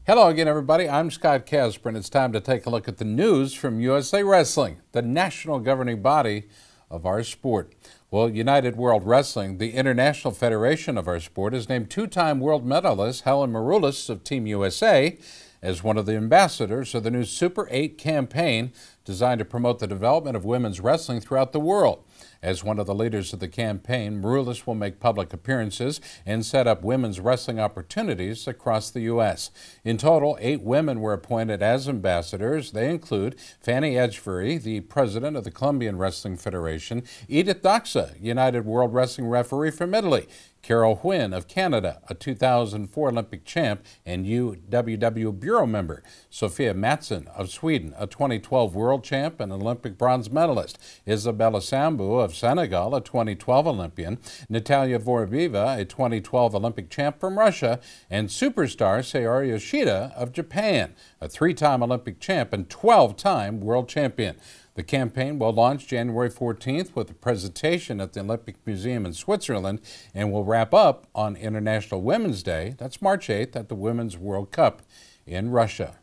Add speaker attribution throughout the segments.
Speaker 1: Hello again, everybody. I'm Scott Casper, and it's time to take a look at the news from USA Wrestling, the national governing body of our sport. Well, United World Wrestling, the international federation of our sport, has named two-time world medalist Helen Maroulis of Team USA as one of the ambassadors of the new Super 8 campaign designed to promote the development of women's wrestling throughout the world. As one of the leaders of the campaign, Maroulis will make public appearances and set up women's wrestling opportunities across the U.S. In total, 8 women were appointed as ambassadors. They include Fanny Edgebury, the president of the Colombian Wrestling Federation, Edith Doxa, United World Wrestling referee from Italy, Carol Huynh of Canada, a 2004 Olympic champ and UWW Bureau member, Sophia Mattsson of Sweden, a 2012 world champ and Olympic bronze medalist, Isabella Sambou of Senegal, a 2012 Olympian, Natalia Vorobieva, a 2012 Olympic champ from Russia, and superstar Saori Yoshida of Japan, a 3-time Olympic champ and 12-time world champion. The campaign will launch January 14th with a presentation at the Olympic Museum in Switzerland and will wrap up on International Women's Day, that's March 8th, at the Women's World Cup in Russia.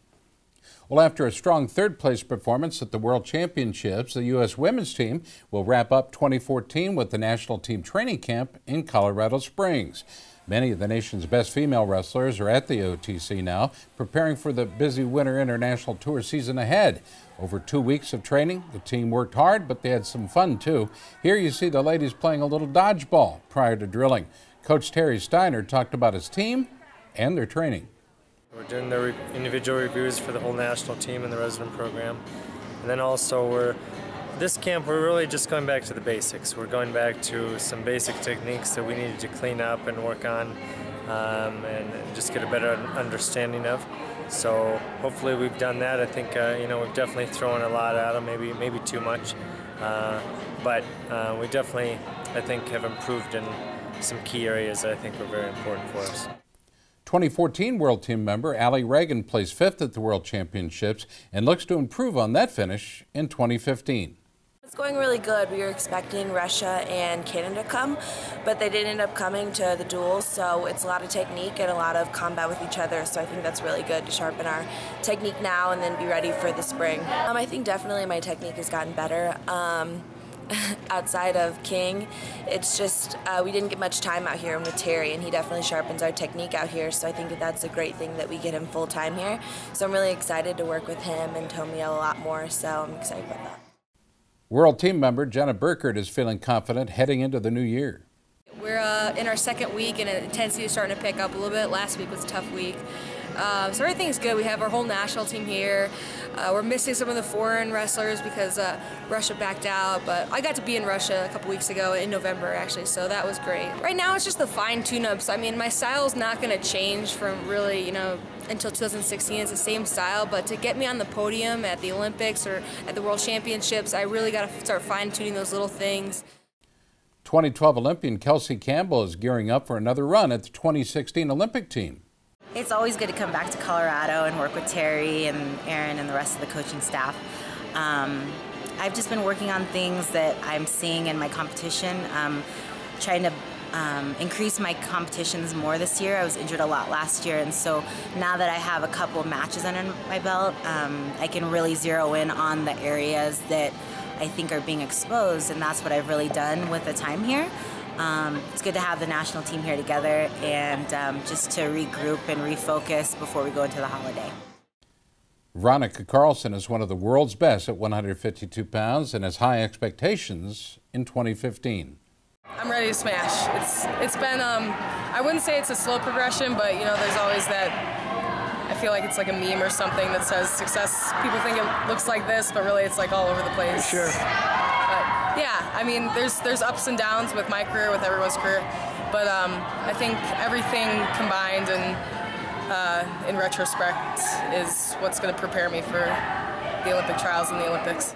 Speaker 1: Well, after a strong third-place performance at the World Championships, the U.S. women's team will wrap up 2014 with the national team training camp in Colorado Springs. Many of the nation's best female wrestlers are at the OTC now, preparing for the busy Winter International Tour season ahead. Over 2 weeks of training, the team worked hard, but they had some fun too. Here you see the ladies playing a little dodgeball prior to drilling. Coach Terry Steiner talked about his team and their training.
Speaker 2: We're doing the individual reviews for the whole national team and the resident program. And then also this camp, we're really just going back to the basics. We're going back to some basic techniques that we needed to clean up and work on and just get a better understanding of. So hopefully we've done that. I think we've definitely thrown a lot at them, maybe too much. But we definitely, I think, have improved in some key areas that I think were very important for us.
Speaker 1: 2014 World Team member Allie Reagan placed 5th at the World Championships and looks to improve on that finish in 2015.
Speaker 3: It's going really good. We were expecting Russia and Canada to come, but they didn't end up coming to the duels, so it's a lot of technique and a lot of combat with each other, so I think that's really good to sharpen our technique now and then be ready for the spring. I think definitely my technique has gotten better. Outside of King, it's just we didn't get much time out here with Terry, and he definitely sharpens our technique out here, so I think that's a great thing that we get him full time here. So I'm really excited to work with him and Tomio a lot more, so I'm excited about that.
Speaker 1: World Team member Jenna Burkert is feeling confident heading into the new year.
Speaker 4: We're in our second week, and intensity is starting to pick up a little bit. Last week was a tough week. So everything's good. We have our whole national team here. We're missing some of the foreign wrestlers because Russia backed out, but I got to be in Russia a couple weeks ago in November, actually, so that was great. Right now it's just the fine tune-ups. I mean, my style's not going to change from really, until 2016. It's the same style, but to get me on the podium at the Olympics or at the World Championships, I really got to start fine-tuning those little things.
Speaker 1: 2012 Olympian Kelsey Campbell is gearing up for another run at the 2016 Olympic team.
Speaker 5: It's always good to come back to Colorado and work with Terry and Aaron and the rest of the coaching staff. I've just been working on things that I'm seeing in my competition, trying to increase my competitions more this year. I was injured a lot last year, and so now that I have a couple of matches under my belt, I can really zero in on the areas that I think are being exposed, and that's what I've really done with the time here. It's good to have the national team here together and just to regroup and refocus before we go into the holiday.
Speaker 1: Veronica Carlson is one of the world's best at 152 pounds and has high expectations in 2015.
Speaker 6: I'm ready to smash. It's been, I wouldn't say it's a slow progression, but there's always that, I feel like it's like a meme or something that says success, people think it looks like this, but really it's like all over the place.
Speaker 7: Sure.
Speaker 6: But yeah, I mean, there's ups and downs with my career, with everyone's career, but I think everything combined and in retrospect is what's going to prepare me for the Olympic trials and the Olympics.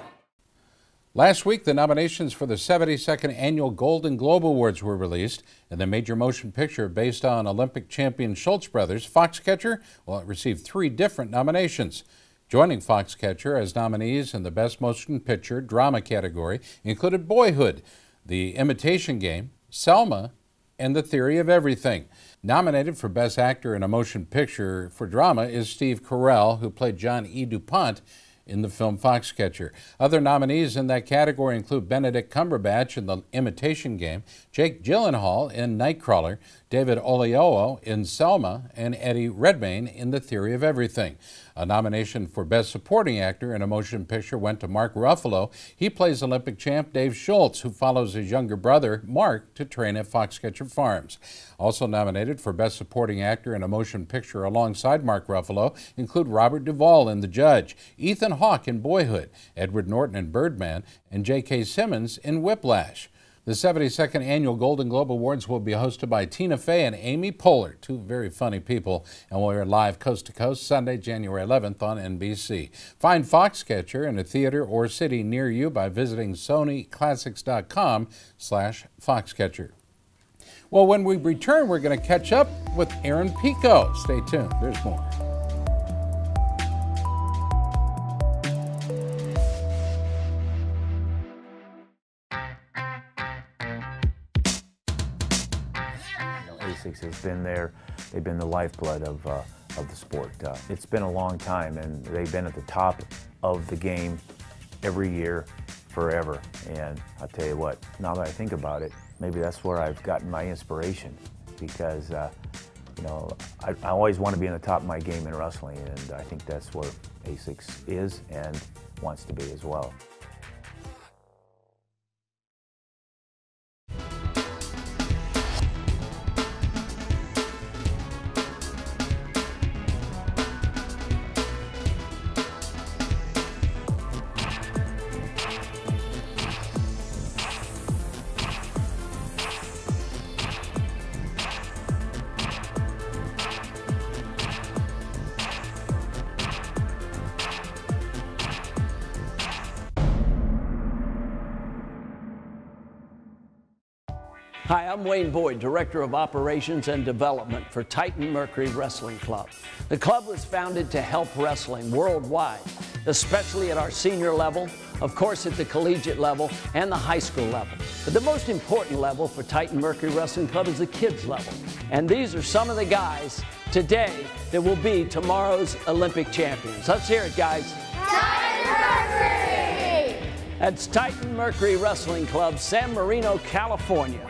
Speaker 1: Last week, the nominations for the 72nd Annual Golden Globe Awards were released, and the major motion picture based on Olympic champion Schultz Brothers, Foxcatcher, well, it received 3 different nominations. Joining Foxcatcher as nominees in the Best Motion Picture Drama category included Boyhood, The Imitation Game, Selma, and The Theory of Everything. Nominated for Best Actor in a Motion Picture for Drama is Steve Carell, who played John E. DuPont in the film Foxcatcher. Other nominees in that category include Benedict Cumberbatch in The Imitation Game, Jake Gyllenhaal in Nightcrawler, David Oyelowo in Selma, and Eddie Redmayne in The Theory of Everything. A nomination for Best Supporting Actor in a Motion Picture went to Mark Ruffalo. He plays Olympic champ Dave Schultz, who follows his younger brother, Mark, to train at Foxcatcher Farms. Also nominated for Best Supporting Actor in a Motion Picture alongside Mark Ruffalo include Robert Duvall in The Judge, Ethan Hawke in Boyhood, Edward Norton in Birdman, and J.K. Simmons in Whiplash. The 72nd Annual Golden Globe Awards will be hosted by Tina Fey and Amy Poehler, two very funny people, and will air live coast to coast Sunday, January 11th on NBC. Find Foxcatcher in a theater or city near you by visiting SonyClassics.com/Foxcatcher. Well, when we return, we're going to catch up with Aaron Pico. Stay tuned. There's more.
Speaker 7: ASICS has been there. They've been the lifeblood of the sport. It's been a long time, and they've been at the top of the game every year, forever. And I'll tell you what, now that I think about it, maybe that's where I've gotten my inspiration, because you know, I always want to be in the top of my game in wrestling, and I think that's where ASICS is and wants to be as well.
Speaker 8: Hi, I'm Wayne Boyd, Director of Operations and Development for Titan Mercury Wrestling Club. The club was founded to help wrestling worldwide, especially at our senior level, of course at the collegiate level, and the high school level. But the most important level for Titan Mercury Wrestling Club is the kids level. And these are some of the guys today that will be tomorrow's Olympic champions. Let's hear it, guys.
Speaker 9: Titan Mercury!
Speaker 8: That's Titan Mercury Wrestling Club, San Marino, California.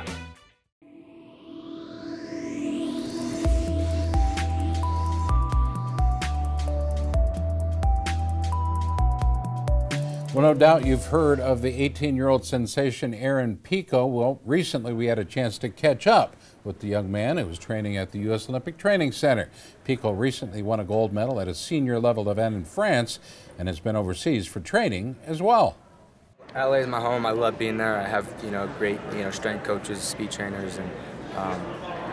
Speaker 1: Well, no doubt you've heard of the 18-year-old sensation Aaron Pico. Well, recently we had a chance to catch up with the young man who was training at the U.S. Olympic Training Center. Pico recently won a gold medal at a senior level event in France and has been overseas for training as well.
Speaker 10: LA is my home. I love being there. I have, great, strength coaches, speed trainers, and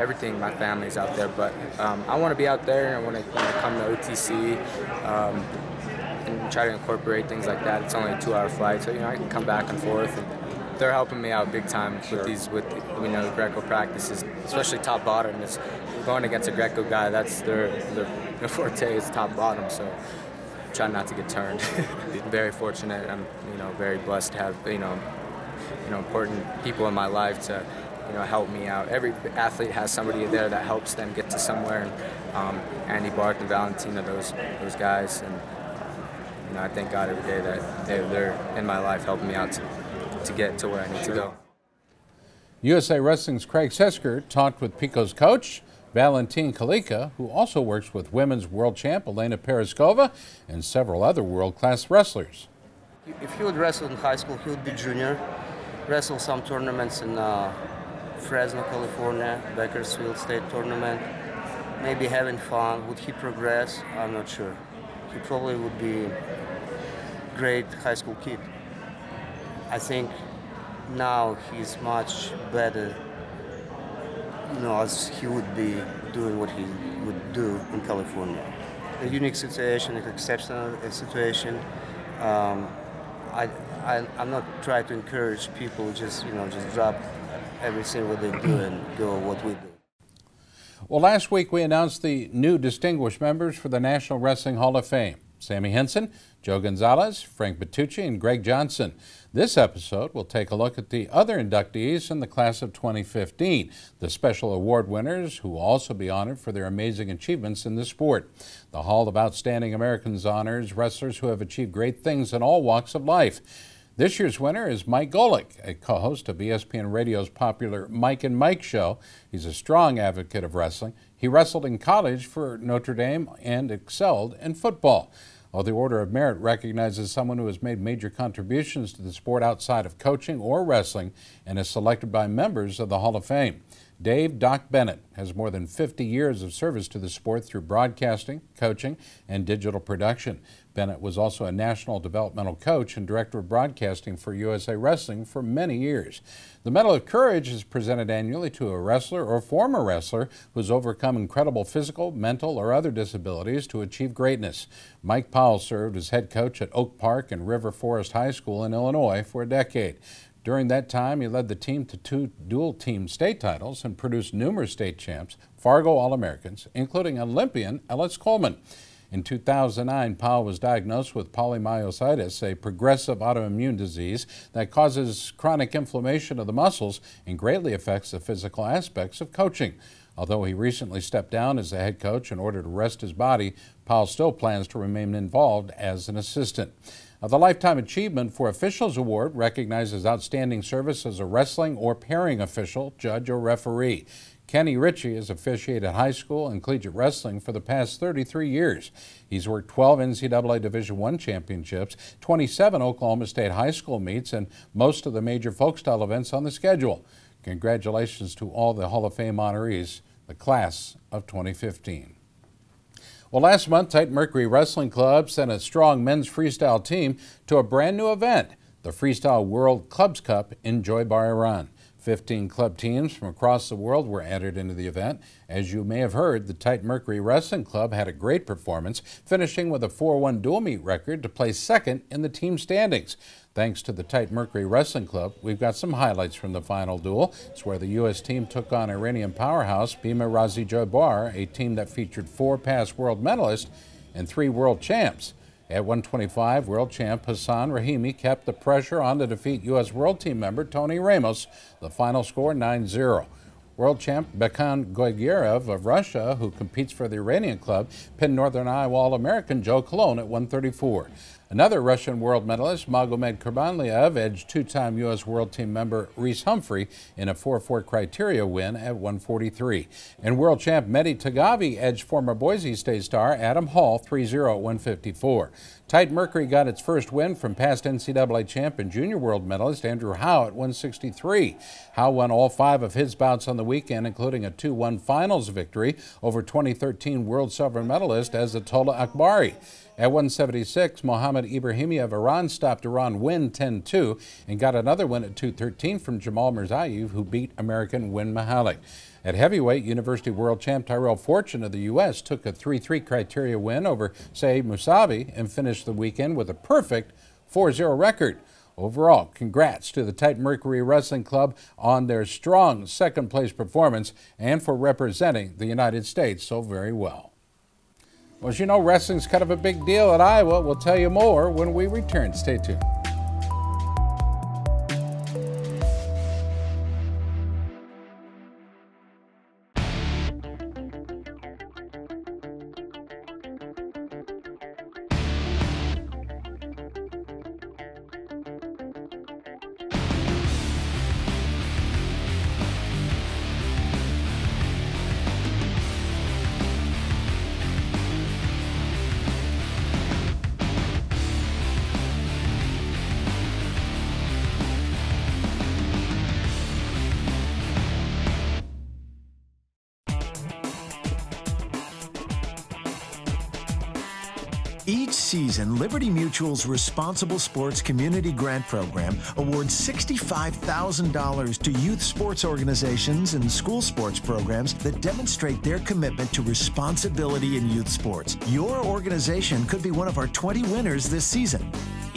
Speaker 10: everything. My family's out there, but I want to be out there. I want to come to OTC. And try to incorporate things like that. It's only a 2-hour flight, so I can come back and forth. And they're helping me out big time with these, the Greco practices, especially top bottom. It's going against a Greco guy. That's their forte is top bottom. So try not to get turned. Very fortunate. I'm very blessed to have important people in my life to help me out. Every athlete has somebody there that helps them get to somewhere. And Andy Barth and Valentina, those guys. And I thank God every day that they're in my life helping me out to get to where I need to go.
Speaker 1: USA Wrestling's Craig Sesker talked with Pico's coach, Valentin Kalika, who also works with women's world champ Elena Perizkova and several other world-class wrestlers.
Speaker 11: If he would wrestle in high school, he would be junior, wrestle some tournaments in Fresno, California, Bakersfield State Tournament, maybe having fun. Would he progress? I'm not sure. He probably would be a great high school kid. I think now he's much better, as he would be doing what he would do in California. A unique situation, an exceptional situation. I'm not trying to encourage people just drop everything what they do and go what we do.
Speaker 1: Well, last week we announced the new distinguished members for the National Wrestling Hall of Fame. Sammy Henson, Joe Gonzalez, Frank Bertucci, and Greg Johnson. This episode will take a look at the other inductees in the class of 2015, the special award winners who will also be honored for their amazing achievements in the sport. The Hall of Outstanding Americans honors wrestlers who have achieved great things in all walks of life. This year's winner is Mike Golic, a co-host of ESPN Radio's popular Mike and Mike show. He's a strong advocate of wrestling. He wrestled in college for Notre Dame and excelled in football. While the Order of Merit recognizes someone who has made major contributions to the sport outside of coaching or wrestling and is selected by members of the Hall of Fame. Dave "Doc" Bennett has more than 50 years of service to the sport through broadcasting, coaching, and digital production. Bennett was also a national developmental coach and director of broadcasting for USA Wrestling for many years. The Medal of Courage is presented annually to a wrestler or former wrestler who has overcome incredible physical, mental, or other disabilities to achieve greatness. Mike Powell served as head coach at Oak Park and River Forest High School in Illinois for a decade. During that time, he led the team to 2 dual-team state titles and produced numerous state champs, Fargo All-Americans, including Olympian Ellis Coleman. In 2009, Powell was diagnosed with polymyositis, a progressive autoimmune disease that causes chronic inflammation of the muscles and greatly affects the physical aspects of coaching. Although he recently stepped down as the head coach in order to rest his body, Powell still plans to remain involved as an assistant. The Lifetime Achievement for Officials Award recognizes outstanding service as a wrestling or pairing official, judge, or referee. Kenny Ritchie has officiated high school and collegiate wrestling for the past 33 years. He's worked 12 NCAA Division I championships, 27 Oklahoma State high school meets, and most of the major folk style events on the schedule. Congratulations to all the Hall of Fame honorees, the class of 2015. Well, last month, Titan Mercury Wrestling Club sent a strong men's freestyle team to a brand new event, the Freestyle World Clubs Cup in Joy Bar, Iran. 15 club teams from across the world were entered into the event. As you may have heard, the Titan Mercury Wrestling Club had a great performance, finishing with a 4-1 dual meet record to place second in the team standings. Thanks to the Titan Mercury Wrestling Club, we've got some highlights from the final duel. It's where the U.S. team took on Iranian powerhouse Bima Razi Jabbar, a team that featured 4 past world medalists and 3 world champs. At 125, world champ Hassan Rahimi kept the pressure on to defeat U.S. World Team member Tony Ramos. The final score 9-0. World champ Bekhan Goygiev of Russia, who competes for the Iranian club, pinned Northern Iowa All-American Joe Colon at 134. Another Russian world medalist, Magomed Kurbanliev, edged 2-time U.S. World Team member Reese Humphrey in a 4-4 criteria win at 143. And world champ Mehdi Tagavi edged former Boise State star Adam Hall 3-0 at 154. Titan Mercury got its first win from past NCAA champ and junior world medalist Andrew Howe at 163. Howe won all 5 of his bouts on the weekend, including a 2-1 finals victory over 2013 world silver medalist Azatollah Akbari. At 176, Mohammad Ibrahimi of Iran stopped Iran win 10-2 and got another win at 213 from Jamal Mirzaev, who beat American Win Mahalik. At heavyweight, University world champ Tyrell Fortune of the U.S. took a 3-3 criteria win over Saeed Musavi and finished the weekend with a perfect 4-0 record. Overall, congrats to the Titan Mercury Wrestling Club on their strong second-place performance and for representing the United States so very well. Well, as you know, wrestling's kind of a big deal at Iowa. We'll tell you more when we return. Stay tuned.
Speaker 12: Each season, Liberty Mutual's Responsible Sports Community Grant Program awards $65,000 to youth sports organizations and school sports programs that demonstrate their commitment to responsibility in youth sports. Your organization could be one of our 20 winners this season.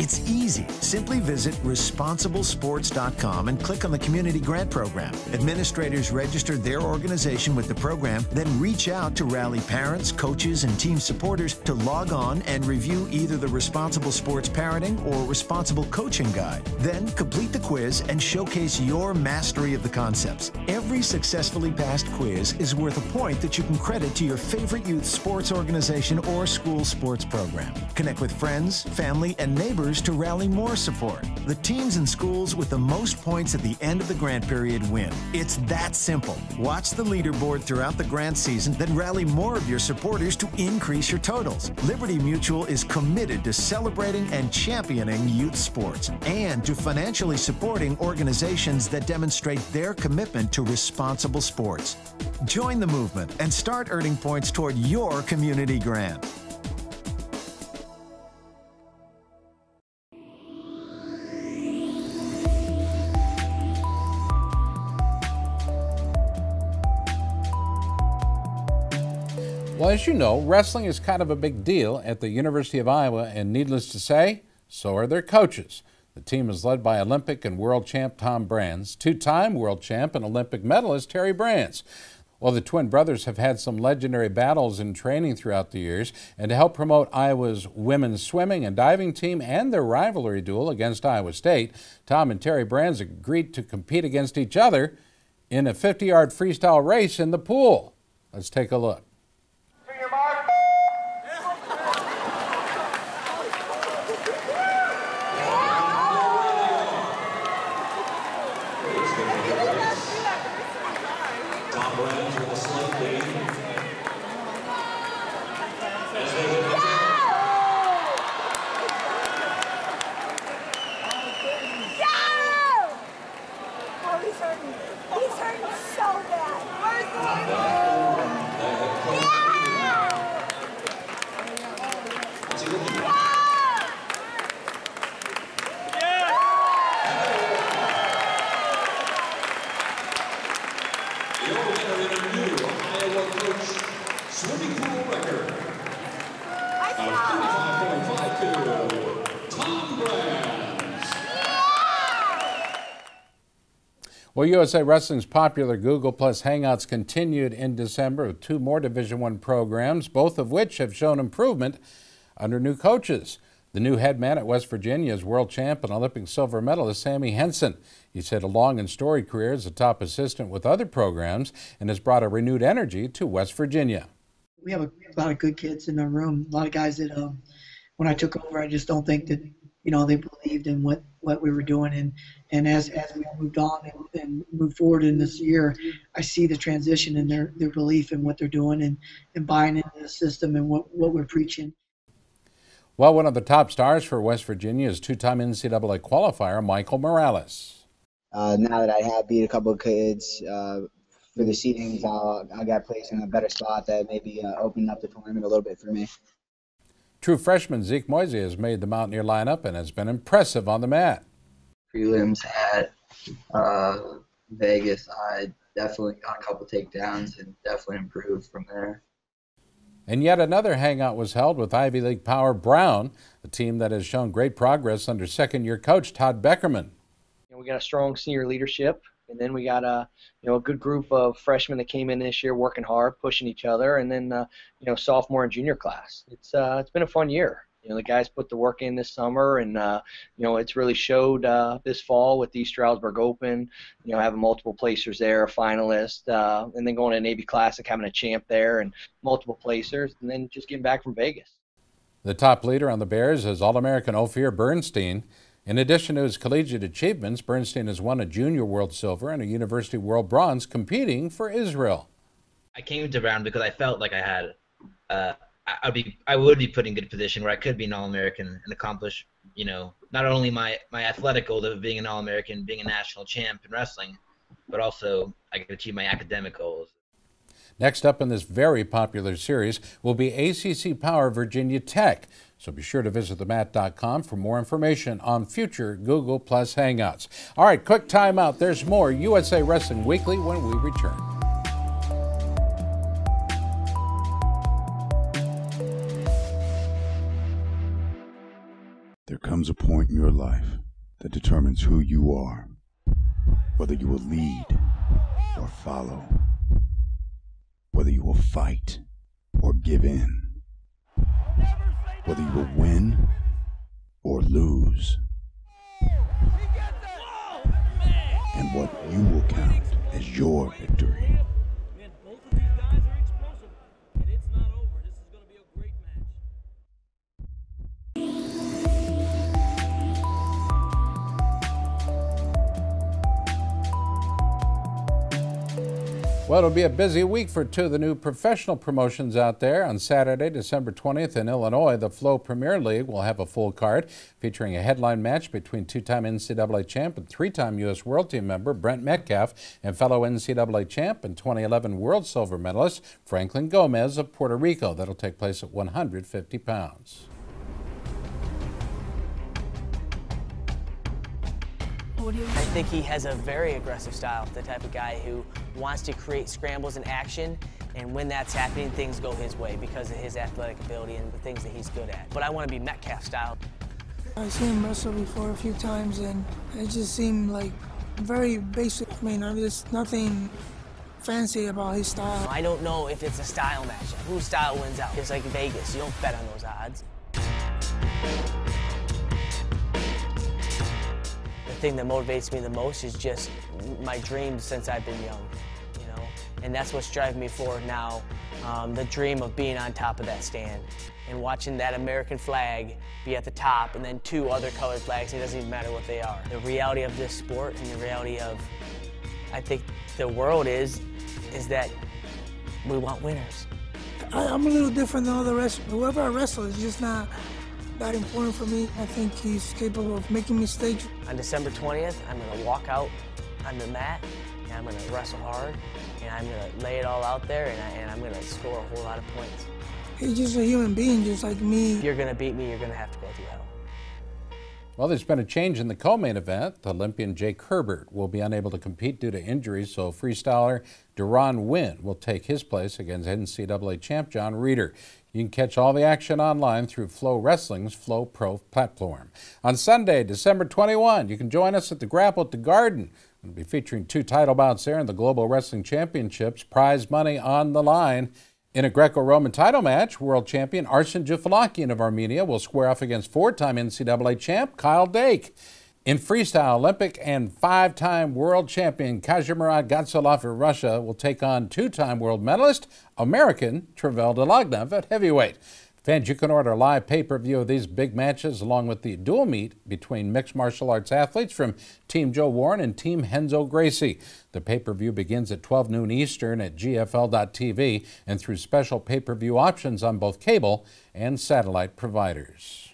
Speaker 12: It's easy. Simply visit responsiblesports.com and click on the Community Grant Program. Administrators register their organization with the program, then reach out to rally parents, coaches, and team supporters to log on and review either the Responsible Sports Parenting or Responsible Coaching Guide. Then complete the quiz and showcase your mastery of the concepts. Every successfully passed quiz is worth a point that you can credit to your favorite youth sports organization or school sports program. Connect with friends, family, and neighbors to rally more support. The teams and schools with the most points at the end of the grant period win. It's that simple. Watch the leaderboard throughout the grant season, then rally more of your supporters to increase your totals. Liberty Mutual is committed to celebrating and championing youth sports and to financially supporting organizations that demonstrate their commitment to responsible sports. Join the movement and start earning points toward your community grant.
Speaker 1: Well, as you know, wrestling is kind of a big deal at the University of Iowa, and needless to say, so are their coaches. The team is led by Olympic and world champ Tom Brands, two-time world champ and Olympic medalist Terry Brands. Well, the twin brothers have had some legendary battles in training throughout the years, and to help promote Iowa's women's swimming and diving team and their rivalry duel against Iowa State, Tom and Terry Brands agreed to compete against each other in a 50-yard freestyle race in the pool. Let's take a look.
Speaker 9: He's hurting so bad. Where's the
Speaker 13: swimming pool record of 35.52, Tom Brands.
Speaker 1: Well, USA Wrestling's popular Google Plus Hangouts continued in December with two more Division I programs, both of which have shown improvement under new coaches. The new head man at West Virginia is world champ and Olympic silver medalist Sammy Henson. He's had a long and storied career as a top assistant with other programs and has brought a renewed energy to West Virginia.
Speaker 14: We have a lot of good kids in our room, a lot of guys that when I took over, I just don't think that, they believed in what we were doing. And as we moved on and moved forward in this year, I see the transition in their belief in what they're doing and buying into the system and what we're preaching.
Speaker 1: Well, one of the top stars for West Virginia is two-time NCAA qualifier Michael Morales.
Speaker 15: Now that I have beat a couple of kids for the seedings, I got placed in a better spot that maybe opened up the tournament a little bit for me.
Speaker 1: True freshman Zeke Moise has made the Mountaineer lineup and has been impressive on the mat.
Speaker 16: Prelims at Vegas, I definitely got a couple takedowns and definitely improved from there.
Speaker 1: And yet another hangout was held with Ivy League power Brown, a team that has shown great progress under second-year coach Todd Beckerman.
Speaker 17: We got a strong senior leadership, and then we got a good group of freshmen that came in this year working hard, pushing each other, and then sophomore and junior class. It's been a fun year. The guys put the work in this summer, and it's really showed this fall with the East Stroudsburg Open. Having multiple placers there, a finalist, and then going to Navy Classic, having a champ there, and multiple placers, and then just getting back from Vegas.
Speaker 1: The top leader on the Bears is All-American Ophir Bernstein. In addition to his collegiate achievements, Bernstein has won a Junior World Silver and a University World Bronze competing for Israel.
Speaker 18: I came to Brown because I felt like I had I would be put in good position where I could be an All-American and accomplish, not only my athletic goal of being an All-American, being a national champ in wrestling, but also I could achieve my academic goals.
Speaker 1: Next up in this very popular series will be ACC Power Virginia Tech. So be sure to visit themat.com for more information on future Google Plus Hangouts. All right, quick time out. There's more USA Wrestling Weekly when we return.
Speaker 19: There comes comes a point in your life that determines who you are, whether you will lead or follow, whether you will fight or give in, whether you will win or lose, and what you will count as your victory.
Speaker 1: Well, it'll be a busy week for two of the new professional promotions out there. On Saturday, December 20th in Illinois, the Flow Premier League will have a full card featuring a headline match between two-time NCAA champ and three-time U.S. World Team member Brent Metcalf and fellow NCAA champ and 2011 World Silver medalist Franklin Gomez of Puerto Rico. That'll take place at 150 pounds.
Speaker 20: I think he has a very aggressive style, the type of guy who wants to create scrambles and action, and when that's happening, things go his way because of his athletic ability and the things that he's good at. But I want to be Metcalf style.
Speaker 21: I've seen him wrestle before a few times, and it just seemed like very basic. I mean, there's nothing fancy about his style.
Speaker 20: I don't know if it's a style matchup. Whose style wins out? It's like Vegas. You don't bet on those odds. The thing that motivates me the most is just my dreams since I've been young, you know, and that's what's driving me forward now. The dream of being on top of that stand and watching that American flag be at the top and then two other colored flags. It doesn't even matter what they are. The reality of this sport and the reality of, I think, the world is that we want winners.
Speaker 21: I'm a little different than other wrestlers. Whoever I wrestle is just not that important for me. I think he's capable of making mistakes.
Speaker 20: On December 20th, I'm going to walk out on the mat, and I'm going to wrestle hard, and I'm going to lay it all out there, and I'm going to score a whole lot of points.
Speaker 21: He's just a human being, just like me.
Speaker 20: If you're going to beat me, you're going to have to go through hell.
Speaker 1: Well, there's been a change in the co-main event. Olympian Jake Herbert will be unable to compete due to injury, so freestyler Deron Wynn will take his place against NCAA champ John Reeder. You can catch all the action online through Flow Wrestling's Flow Pro platform. On Sunday, December 21, you can join us at the Grapple at the Garden. We'll be featuring two title bouts there in the Global Wrestling Championships, prize money on the line. In a Greco-Roman title match, world champion Arsen Jufalakian of Armenia will square off against four-time NCAA champ Kyle Dake. In freestyle, Olympic and five-time world champion Kazimierz Gatsalov of Russia will take on two-time world medalist American Travel Delagnov at heavyweight. Fans, you can order a live pay-per-view of these big matches along with the dual meet between mixed martial arts athletes from Team Joe Warren and Team Renzo Gracie. The pay-per-view begins at 12 noon Eastern at GFL.TV and through special pay-per-view options on both cable and satellite providers.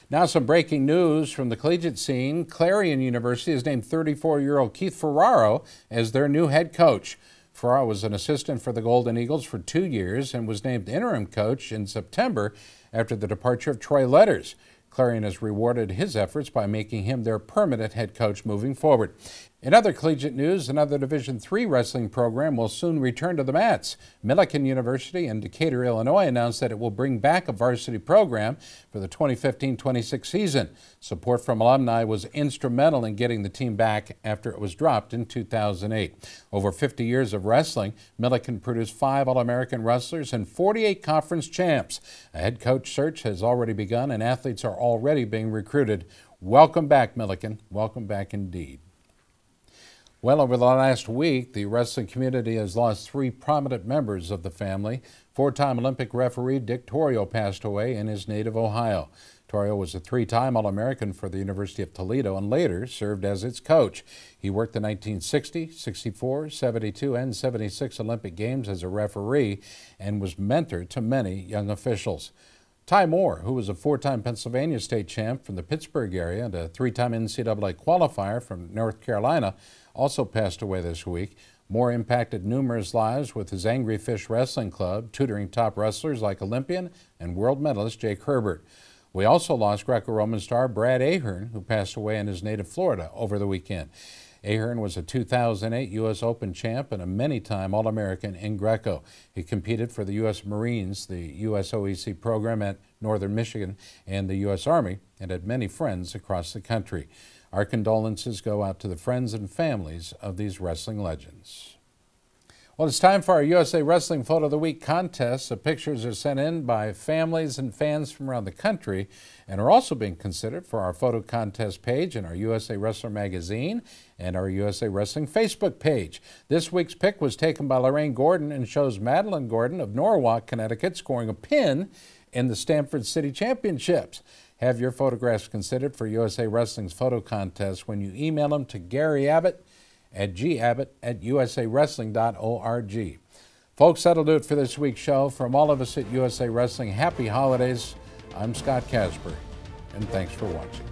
Speaker 1: Now some breaking news from the collegiate scene. Clarion University has named 34-year-old Keith Ferraro as their new head coach. Ferraro was an assistant for the Golden Eagles for 2 years and was named interim coach in September after the departure of Troy Letters. Clarion has rewarded his efforts by making him their permanent head coach moving forward. In other collegiate news, another Division III wrestling program will soon return to the mats. Millikan University in Decatur, Illinois announced that it will bring back a varsity program for the 2015-26 season. Support from alumni was instrumental in getting the team back after it was dropped in 2008. Over 50 years of wrestling, Millikan produced 5 All-American wrestlers and 48 conference champs. A head coach search has already begun and athletes are already being recruited. Welcome back, Millikan. Welcome back indeed. Well, over the last week, the wrestling community has lost 3 prominent members of the family. 4-time Olympic referee Dick Torrio passed away in his native Ohio. Torrio was a 3-time All-American for the University of Toledo and later served as its coach. He worked the 1960, 64, 72, and 76 Olympic Games as a referee and was mentor to many young officials. Ty Moore, who was a 4-time Pennsylvania state champ from the Pittsburgh area and a 3-time NCAA qualifier from North Carolina, also passed away this week. Moore impacted numerous lives with his Angry Fish Wrestling Club, tutoring top wrestlers like Olympian and world medalist Jake Herbert. We also lost Greco-Roman star Brad Ahern, who passed away in his native Florida over the weekend. Ahern was a 2008 U.S. Open champ and a many-time All-American in Greco. He competed for the U.S. Marines, the USOEC program at Northern Michigan and the U.S. Army, and had many friends across the country. Our condolences go out to the friends and families of these wrestling legends. Well, it's time for our USA Wrestling Photo of the Week contest. The pictures are sent in by families and fans from around the country and are also being considered for our photo contest page in our USA Wrestler magazine and our USA Wrestling Facebook page. This week's pick was taken by Lorraine Gordon and shows Madeline Gordon of Norwalk, Connecticut, scoring a pin in the Stamford City Championships. Have your photographs considered for USA Wrestling's photo contest when you email them to Gary Abbott at gabbott@usawrestling.org. Folks, that'll do it for this week's show. From all of us at USA Wrestling, happy holidays. I'm Scott Casper, and thanks for watching.